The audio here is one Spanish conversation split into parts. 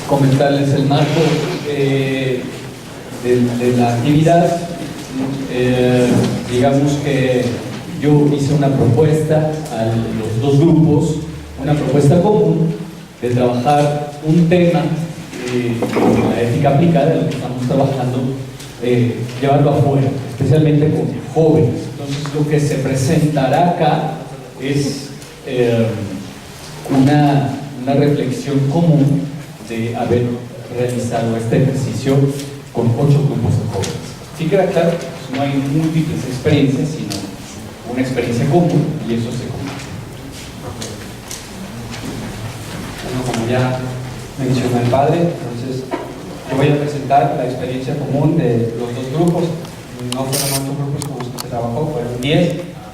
comentarles el marco de la actividad. Digamos que yo hice una propuesta a los dos grupos, una propuesta común de trabajar un tema con la ética aplicada, en lo que estamos trabajando, llevarlo afuera, especialmente con jóvenes. Entonces lo que se presentará acá es una reflexión común de haber realizado este ejercicio con 8 grupos de jóvenes. Sí queda claro, pues no hay múltiples experiencias, sino una experiencia común, y eso se conoce. Bueno, como ya mencionó el padre, entonces yo voy a presentar la experiencia común de los dos grupos. No fueron 8 grupos con los que se trabajó, fueron 10,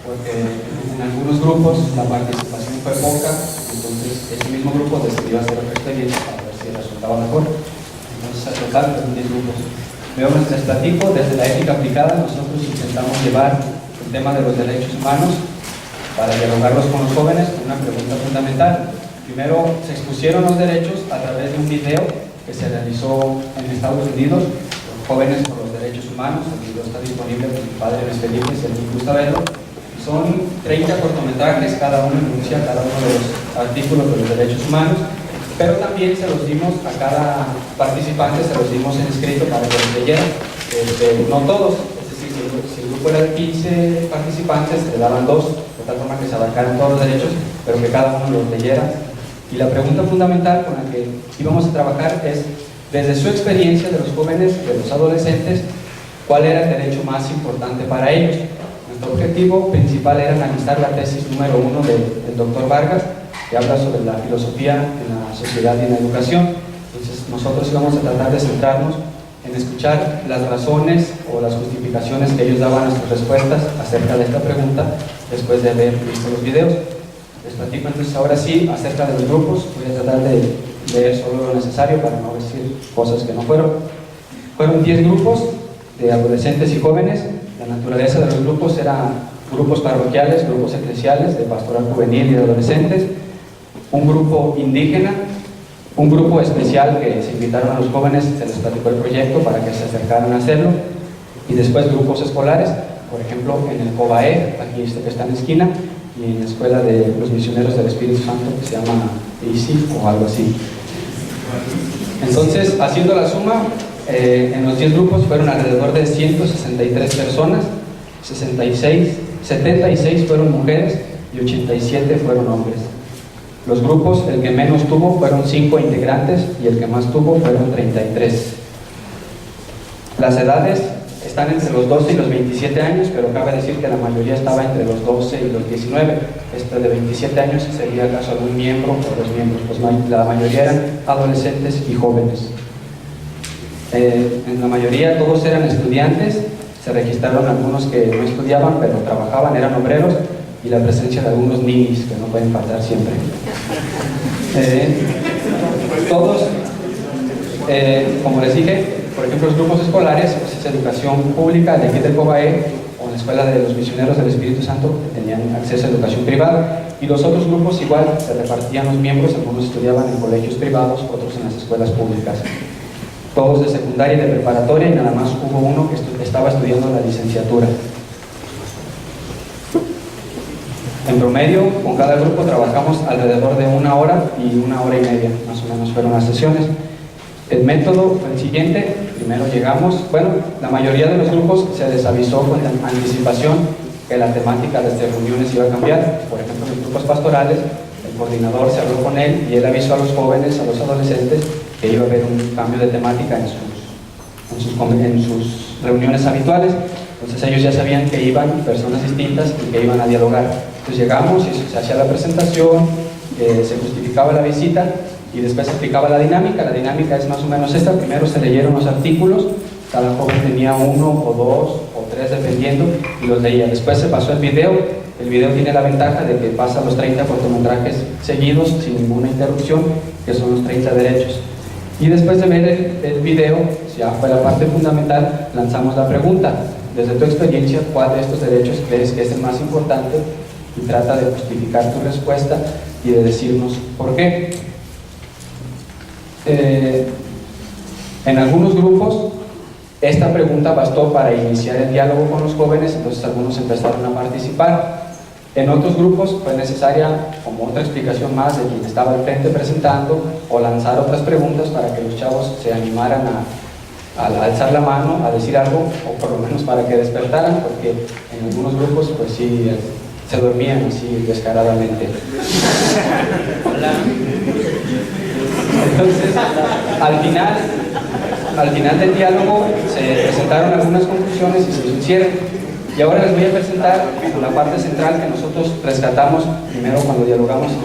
porque en algunos grupos la participación fue poca, entonces ese mismo grupo decidió hacer otra experiencia para ver si resultaba mejor. Entonces, a total, fueron 10 grupos. Les platico, desde la ética aplicada nosotros intentamos llevar el tema de los derechos humanos para dialogarlos con los jóvenes con una pregunta fundamental. Primero, se expusieron los derechos a través de un video que se realizó en Estados Unidos por jóvenes por los derechos humanos. El video está disponible con mi padre Luis Felipe, si alguien gusta verlo. Son 30 cortometrajes, cada uno enuncia cada uno de los artículos de los derechos humanos, pero también se los dimos a cada participante, se los dimos en escrito para que los leyeran, no todos, es decir, si el grupo era de 15 participantes, le daban 2, de tal forma que se abarcaran todos los derechos, pero que cada uno los leyera. Y la pregunta fundamental con la que íbamos a trabajar es, desde su experiencia de los jóvenes, de los adolescentes, ¿cuál era el derecho más importante para ellos? Nuestro objetivo principal era analizar la tesis número 1 del doctor Vargas, que habla sobre la filosofía en la sociedad y en la educación. Entonces nosotros íbamos a tratar de centrarnos en escuchar las razones o las justificaciones que ellos daban a sus respuestas acerca de esta pregunta después de haber visto los videos. Les platico entonces ahora sí acerca de los grupos. Voy a tratar de leer solo lo necesario para no decir cosas que no fueron. Fueron 10 grupos de adolescentes y jóvenes. La naturaleza de los grupos eran grupos parroquiales, grupos eclesiales, de pastoral juvenil y de adolescentes, un grupo indígena, un grupo especial que se invitaron a los jóvenes, se les platicó el proyecto para que se acercaran a hacerlo, y después grupos escolares, por ejemplo en el COBAE, aquí este que está en la esquina, y en la escuela de los misioneros del Espíritu Santo, que se llama ICI o algo así. Entonces, haciendo la suma, en los 10 grupos fueron alrededor de 163 personas, 76 fueron mujeres y 87 fueron hombres. Los grupos, el que menos tuvo fueron 5 integrantes y el que más tuvo fueron 33. Las edades están entre los 12 y los 27 años, pero cabe decir que la mayoría estaba entre los 12 y los 19. Este de 27 años sería acaso algún miembro o 2 miembros, pues la mayoría eran adolescentes y jóvenes. En la mayoría todos eran estudiantes, se registraron algunos que no estudiaban pero trabajaban, eran obreros, y la presencia de algunos ninis que no pueden faltar siempre. Todos, como les dije, por ejemplo los grupos escolares, pues es educación pública de aquí del COBAE o en la escuela de los misioneros del Espíritu Santo, que tenían acceso a educación privada, y los otros grupos igual, se repartían los miembros, algunos estudiaban en colegios privados, otros en las escuelas públicas. Todos de secundaria y de preparatoria, y nada más hubo uno que estaba estudiando la licenciatura. En promedio, con cada grupo trabajamos alrededor de 1 hora y 1 hora y media, más o menos fueron las sesiones. El método fue el siguiente: primero llegamos, la mayoría de los grupos se les avisó con anticipación que la temática de estas reuniones iba a cambiar. Por ejemplo, los grupos pastorales, el coordinador se habló con él y él avisó a los jóvenes, a los adolescentes, que iba a haber un cambio de temática en sus reuniones habituales. Entonces ellos ya sabían que iban personas distintas y que iban a dialogar. Entonces llegamos y se hacía la presentación, se justificaba la visita y después se explicaba la dinámica. La dinámica es más o menos esta: primero se leyeron los artículos, cada joven tenía 1 o 2 o 3 dependiendo, y los leía. Después se pasó el video tiene la ventaja de que pasa los 30 cortometrajes seguidos sin ninguna interrupción, que son los 30 derechos. Y después de ver el video, ya fue la parte fundamental, lanzamos la pregunta: desde tu experiencia, ¿cuál de estos derechos crees que es el más importante? Y trata de justificar tu respuesta y de decirnos por qué. En algunos grupos esta pregunta bastó para iniciar el diálogo con los jóvenes, entonces algunos empezaron a participar. En otros grupos fue necesaria como otra explicación más de quien estaba al frente presentando o lanzar otras preguntas para que los chavos se animaran a alzar la mano, a decir algo, o por lo menos para que despertaran, porque en algunos grupos pues sí se dormían así descaradamente. Entonces, al final del diálogo se presentaron algunas conclusiones y se hicieron. Y ahora les voy a presentar la parte central que nosotros rescatamos primero cuando dialogamos en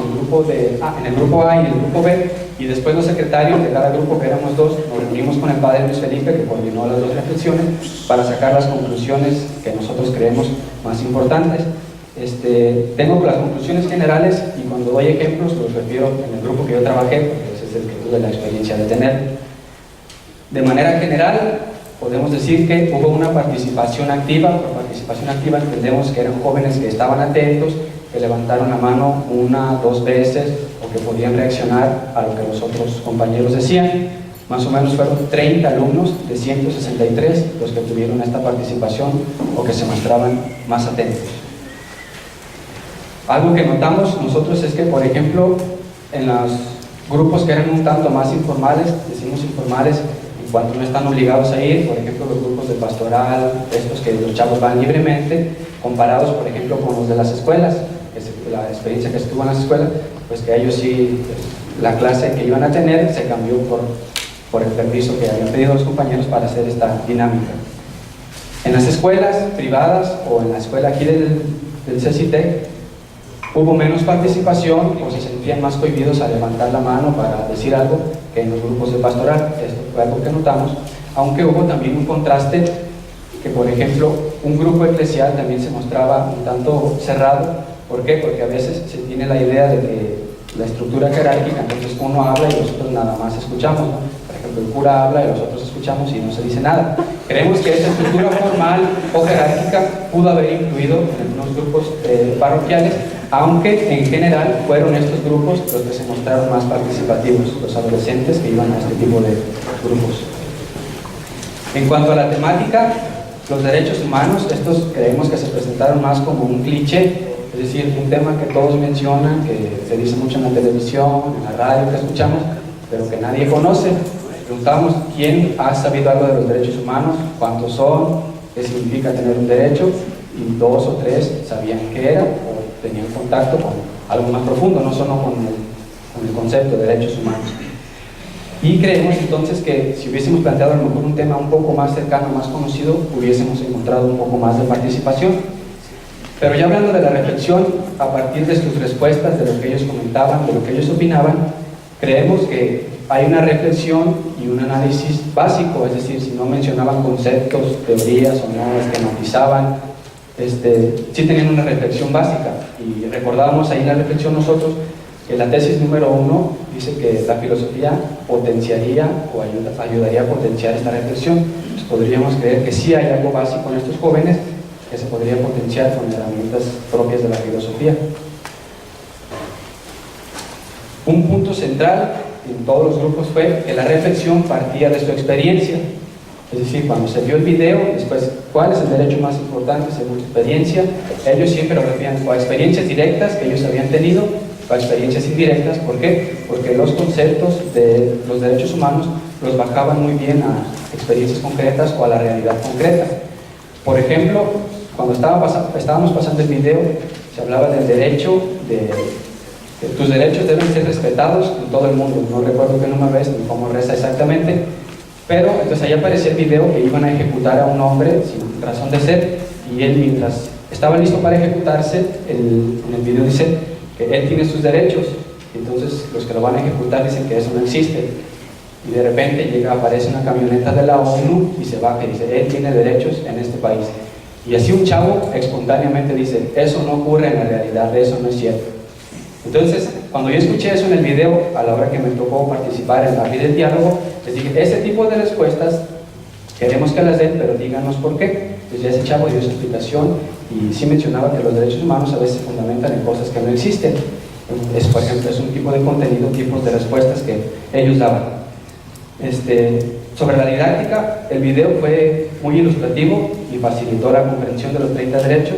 el grupo A y en el grupo B, y después los secretarios de cada grupo, que éramos dos, nos reunimos con el padre Luis Felipe, que coordinó las dos reflexiones, para sacar las conclusiones que nosotros creemos más importantes. Tengo las conclusiones generales y cuando doy ejemplos los refiero en el grupo que yo trabajé, porque ese es el que tuve la experiencia de tener. De manera general, podemos decir que hubo una participación activa. Por participación activa entendemos que eran jóvenes que estaban atentos, que levantaron la mano una, dos veces o que podían reaccionar a lo que los otros compañeros decían. Más o menos fueron 30 alumnos de 163 los que tuvieron esta participación o que se mostraban más atentos. Algo que notamos nosotros es que, por ejemplo, en los grupos que eran un tanto más informales, decimos informales en cuanto no están obligados a ir, por ejemplo los grupos de pastoral, estos que los chavos van libremente, comparados por ejemplo con los de las escuelas, la experiencia que estuvo en las escuelas, pues que ellos sí, la clase que iban a tener se cambió por el permiso que habían pedido los compañeros para hacer esta dinámica. En las escuelas privadas o en la escuela aquí del CCT, hubo menos participación o se sentían más cohibidos a levantar la mano para decir algo que en los grupos de pastoral. Esto fue algo que notamos, aunque hubo también un contraste que, por ejemplo, un grupo eclesial también se mostraba un tanto cerrado. ¿Por qué? Porque a veces se tiene la idea de que la estructura jerárquica, entonces uno habla y nosotros nada más escuchamos, ¿no? Por ejemplo, el cura habla y nosotros escuchamos y no se dice nada. Creemos que esa estructura formal o jerárquica pudo haber influido en algunos grupos parroquiales, aunque en general fueron estos grupos los que se mostraron más participativos, los adolescentes que iban a este tipo de grupos. En cuanto a la temática, los derechos humanos, estos creemos que se presentaron más como un cliché, es decir, un tema que todos mencionan, que se dice mucho en la televisión, en la radio que escuchamos, pero que nadie conoce. Preguntamos quién ha sabido algo de los derechos humanos, cuántos son, qué significa tener un derecho, y 2 o 3 sabían qué era o tenían contacto con algo más profundo, no solo con el concepto de derechos humanos. Y creemos entonces que si hubiésemos planteado a lo mejor un tema un poco más cercano, más conocido, hubiésemos encontrado un poco más de participación. Pero ya hablando de la reflexión, a partir de sus respuestas, de lo que ellos comentaban, de lo que ellos opinaban, creemos que hay una reflexión y un análisis básico, es decir, si no mencionaban conceptos, teorías o no esquematizaban, sí tenían una reflexión básica. Y recordábamos ahí en la reflexión nosotros que la tesis número 1 dice que la filosofía potenciaría o ayudaría a potenciar esta reflexión. Pues podríamos creer que sí hay algo básico en estos jóvenes que se podría potenciar con herramientas propias de la filosofía. Un punto central en todos los grupos fue que la reflexión partía de su experiencia, es decir, cuando se vio el video, después, ¿cuál es el derecho más importante según su experiencia? Ellos siempre lo refieren o a experiencias directas que ellos habían tenido o a experiencias indirectas. ¿Por qué? Porque los conceptos de los derechos humanos los bajaban muy bien a experiencias concretas o a la realidad concreta. Por ejemplo, cuando estábamos pasando el video, se hablaba del derecho que tus derechos deben ser respetados en todo el mundo. No recuerdo qué número es ni cómo reza exactamente, pero entonces ahí aparecía el video que iban a ejecutar a un hombre sin razón de ser, y él, mientras estaba listo para ejecutarse, en el video dice que él tiene sus derechos. Entonces los que lo van a ejecutar dicen que eso no existe, y de repente aparece una camioneta de la ONU y se baja y dice, él tiene derechos en este país. Y así un chavo espontáneamente dice, eso no ocurre en la realidad, eso no es cierto. Entonces, cuando yo escuché eso en el video, a la hora que me tocó participar en abrir el diálogo, les dije, ese tipo de respuestas queremos que las den, pero díganos por qué. Entonces ya ese chavo dio su explicación y sí mencionaba que los derechos humanos a veces se fundamentan en cosas que no existen. Por ejemplo, es un tipo de contenido, tipos de respuestas que ellos daban. Sobre la didáctica, el video fue muy ilustrativo y facilitó la comprensión de los 30 derechos,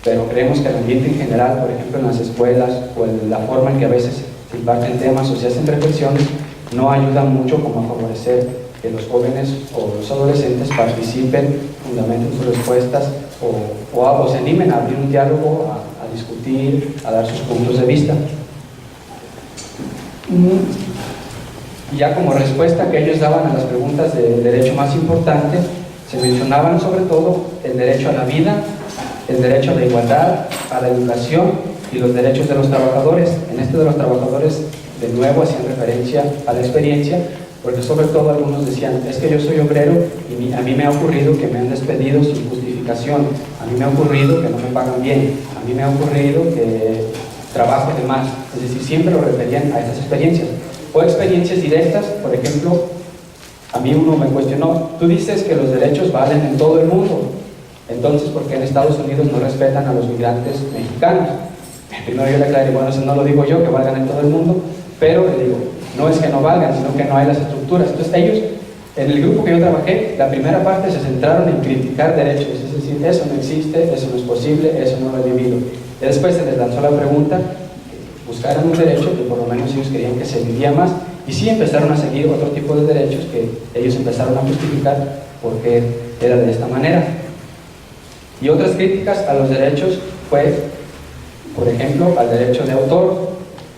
pero creemos que el ambiente en general, por ejemplo en las escuelas o en la forma en que a veces se imparten temas o se hacen reflexiones, no ayuda mucho como a favorecer que los jóvenes o los adolescentes participen, fundamenten sus respuestas o se animen a abrir un diálogo, a discutir, a dar sus puntos de vista. Y ya como respuesta que ellos daban a las preguntas del derecho más importante, se mencionaban sobre todo el derecho a la vida, el derecho a la igualdad, a la educación y los derechos de los trabajadores. En este de los trabajadores, de nuevo, hacían referencia a la experiencia, porque sobre todo algunos decían, es que yo soy obrero y a mí me ha ocurrido que me han despedido sin justificación, a mí me ha ocurrido que no me pagan bien, a mí me ha ocurrido que trabajo de más. Es decir, siempre lo referían a estas experiencias. O experiencias directas, por ejemplo, a mí uno me cuestionó, tú dices que los derechos valen en todo el mundo, entonces ¿por qué en Estados Unidos no respetan a los migrantes mexicanos? Primero yo le aclaré, bueno, eso no lo digo yo, que valgan en todo el mundo, pero le digo, no es que no valgan, sino que no hay las estructuras. Entonces ellos, en el grupo que yo trabajé, la primera parte se centraron en criticar derechos, es decir, eso no existe, eso no es posible, eso no lo he vivido. Y después se les lanzó la pregunta, buscaran un derecho que por lo menos ellos creían que se vivía más, y sí empezaron a seguir otro tipo de derechos que ellos empezaron a justificar porque era de esta manera. Y otras críticas a los derechos fue, por ejemplo, al derecho de autor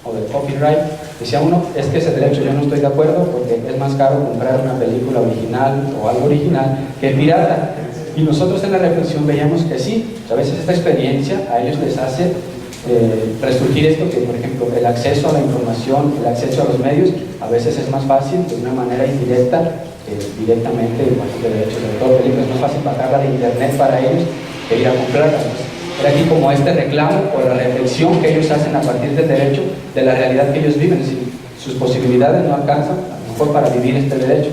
o de copyright. Decía uno, es que ese derecho yo no estoy de acuerdo porque es más caro comprar una película original o algo original que pirata. Y nosotros en la reflexión veíamos que sí, a veces esta experiencia a ellos les hace resurgir esto, que por ejemplo el acceso a la información, el acceso a los medios a veces es más fácil de una manera indirecta que directamente con el derecho de autor. Es más fácil bajarla de internet para ellos que ir a comprarla. Era aquí como este reclamo por la reflexión que ellos hacen a partir del derecho, de la realidad que ellos viven. Es decir, sus posibilidades no alcanzan a lo mejor para vivir este derecho.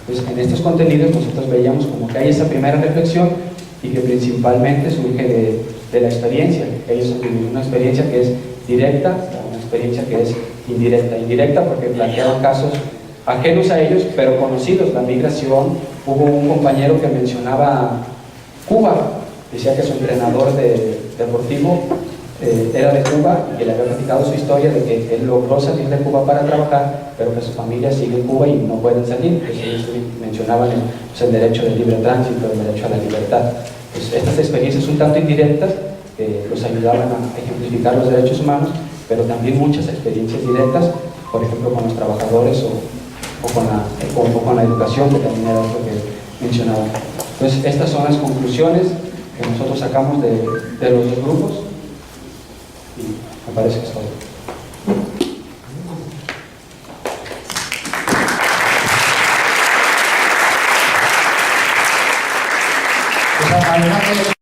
Entonces en estos contenidos nosotros veíamos como que hay esa primera reflexión y que principalmente surge de la experiencia. Ellos han vivido una experiencia que es directa o una experiencia que es indirecta. Indirecta porque planteaban casos ajenos a ellos, pero conocidos. La migración, hubo un compañero que mencionaba Cuba, decía que su entrenador deportivo era de Cuba y que le había platicado su historia de que él logró salir de Cuba para trabajar, pero que su familia sigue en Cuba y no pueden salir. Entonces ellos mencionaban el derecho del libre tránsito, el derecho a la libertad. Pues estas experiencias un tanto indirectas que los ayudaban a ejemplificar los derechos humanos, pero también muchas experiencias directas, por ejemplo con los trabajadores o con la educación, que también era otro que mencionaba. Entonces estas son las conclusiones que nosotros sacamos de los dos grupos y me parece que es todo. Pues, además de